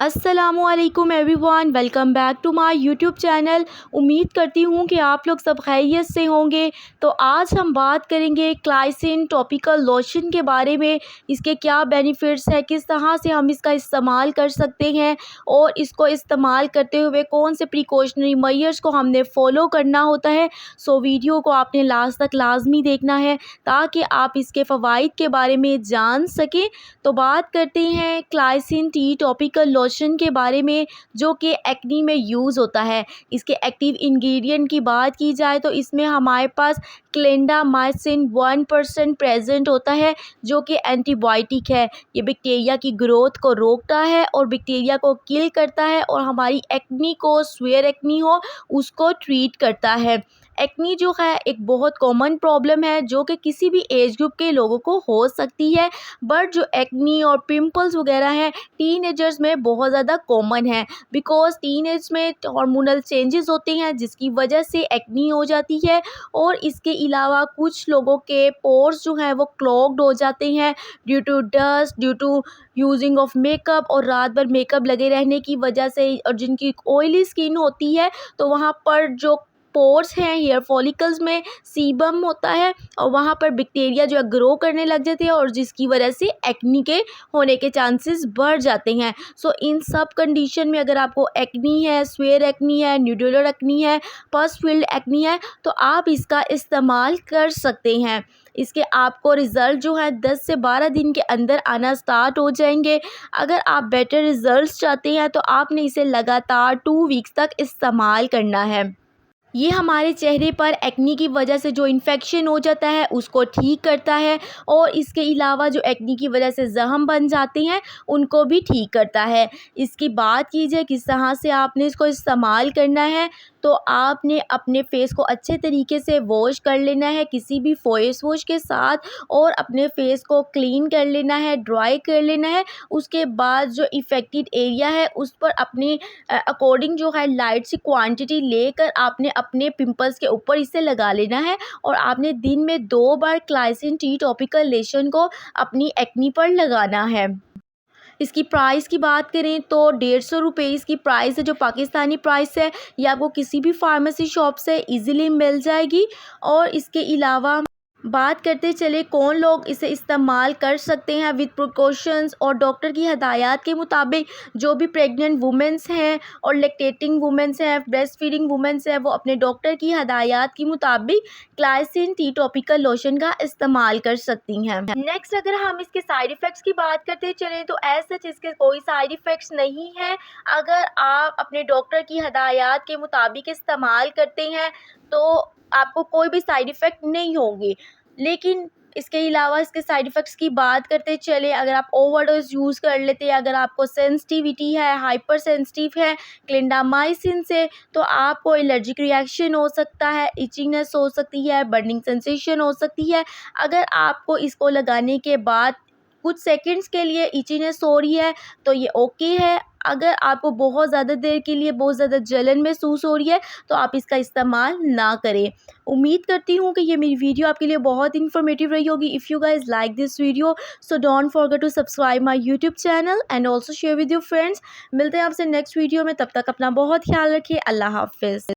अस्सलामुअलैकुम everyone, welcome back to my YouTube channel. उम्मीद करती हूँ कि आप लोग सब खैरियत से होंगे। तो आज हम बात करेंगे क्लाइसिन टॉपिकल लोशन के बारे में। इसके क्या बेनिफिट्स हैं, किस तरह से हम इसका इस्तेमाल कर सकते हैं और इसको इस्तेमाल करते हुए कौन से प्रिकॉशनरी मेजर्स को हमने फ़ॉलो करना होता है। सो वीडियो को आपने लास्ट तक लाजमी देखना है ताकि आप इसके फ़वाइद के बारे में जान सकें। तो बात करते हैं क्लाइसिन टी टॉपिकल लोशन के बारे में, जो कि एक्नी में यूज़ होता है। इसके एक्टिव इंग्रेडिएंट की बात की जाए तो इसमें हमारे पास क्लिंडामाइसिन 1% प्रेजेंट होता है, जो कि एंटीबायोटिक है। ये बैक्टीरिया की ग्रोथ को रोकता है और बैक्टीरिया को किल करता है और हमारी एक्नी को, स्वेयर एक्नी हो, उसको ट्रीट करता है। एक्नी जो है एक बहुत कॉमन प्रॉब्लम है जो कि किसी भी एज ग्रुप के लोगों को हो सकती है, बट जो एक्नी और पिंपल्स वगैरह हैं टीनेजर्स में बहुत ज़्यादा कॉमन है, बिकॉज टीनेज में हार्मोनल चेंजेस होते हैं जिसकी वजह से एक्नी हो जाती है। और इसके अलावा कुछ लोगों के पोर्स जो हैं वो क्लॉग्ड हो जाते हैं due to dust, due to using of makeup, और रात भर मेकअप लगे रहने की वजह से, और जिनकी ऑयली स्किन होती है तो वहाँ पर जो पोर्स हैं, हेयर फॉलिकल्स में सीबम होता है और वहाँ पर बैक्टीरिया जो है ग्रो करने लग जाते हैं और जिसकी वजह से एक्नी के होने के चांसेस बढ़ जाते हैं। सो इन सब कंडीशन में अगर आपको एक्नी है, स्वेयर एक्नी है, न्यूडुलर एक्नी है, पस फील्ड एक्नी है, तो आप इसका इस्तेमाल कर सकते हैं। इसके आपको रिज़ल्ट जो है 10 से 12 दिन के अंदर आना स्टार्ट हो जाएंगे। अगर आप बेटर रिज़ल्ट्स चाहते हैं तो आपने इसे लगातार 2 वीक्स तक इस्तेमाल करना है। ये हमारे चेहरे पर एक्नी की वजह से जो इन्फेक्शन हो जाता है उसको ठीक करता है, और इसके अलावा जो एक्नी की वजह से ज़ख्म बन जाते हैं उनको भी ठीक करता है। इसकी बात की जाए किस तरह से आपने इसको इस्तेमाल करना है, तो आपने अपने फेस को अच्छे तरीके से वॉश कर लेना है किसी भी फेस वॉश के साथ, और अपने फेस को क्लीन कर लेना है, ड्राई कर लेना है। उसके बाद जो इफ़ेक्टेड एरिया है उस पर अपने अकॉर्डिंग जो है लाइट सी क्वांटिटी लेकर आपने अपने पिंपल्स के ऊपर इसे लगा लेना है, और आपने दिन में 2 बार क्लाइसिन टी टॉपिकल लोशन को अपनी एक्नी पर लगाना है। इसकी प्राइस की बात करें तो 150 रुपये इसकी प्राइस है, जो पाकिस्तानी प्राइस है। ये आपको किसी भी फार्मेसी शॉप से इजीली मिल जाएगी। और इसके अलावा बात करते चले कौन लोग इसे इस्तेमाल कर सकते हैं विद प्रिकॉशंस और डॉक्टर की हदायत के मुताबिक। जो भी प्रेग्नेंट वुमेंस हैं और लैक्टेटिंग वुमेंस हैं, ब्रेस्ट फीडिंग वुमेंस हैं, वो अपने डॉक्टर की हदायत के मुताबिक क्लाइसिन टी टॉपिकल लोशन का इस्तेमाल कर सकती हैं। नेक्स्ट अगर हम इसके साइड इफ़ेक्ट्स की बात करते चलें तो एज सच इसके कोई साइड इफ़ेक्ट्स नहीं है। अगर आप अपने डॉक्टर की हदायत के मुताबिक इस्तेमाल करते हैं तो आपको कोई भी साइड इफ़ेक्ट नहीं होंगे। लेकिन इसके अलावा इसके साइड इफ़ेक्ट्स की बात करते चले, अगर आप ओवरडोज यूज़ कर लेते हैं, अगर आपको सेंसिटिविटी है, हाइपर सेंसिटिव है क्लिंडामाइसिन से, तो आपको एलर्जिक रिएक्शन हो सकता है, इचिंगनेस हो सकती है, बर्निंग सेंसेशन हो सकती है। अगर आपको इसको लगाने के बाद कुछ सेकंड्स के लिए इचिंगनेस हो रही है तो ये ओके है। अगर आपको बहुत ज़्यादा देर के लिए बहुत ज़्यादा जलन महसूस हो रही है तो आप इसका इस्तेमाल ना करें। उम्मीद करती हूँ कि ये मेरी वीडियो आपके लिए बहुत इन्फॉर्मेटिव रही होगी। If you guys like this video so don't forget to subscribe my YouTube channel and also share with your friends. मिलते हैं आपसे नेक्स्ट वीडियो में, तब तक अपना बहुत ख्याल रखिए। अल्लाह हाफिज़।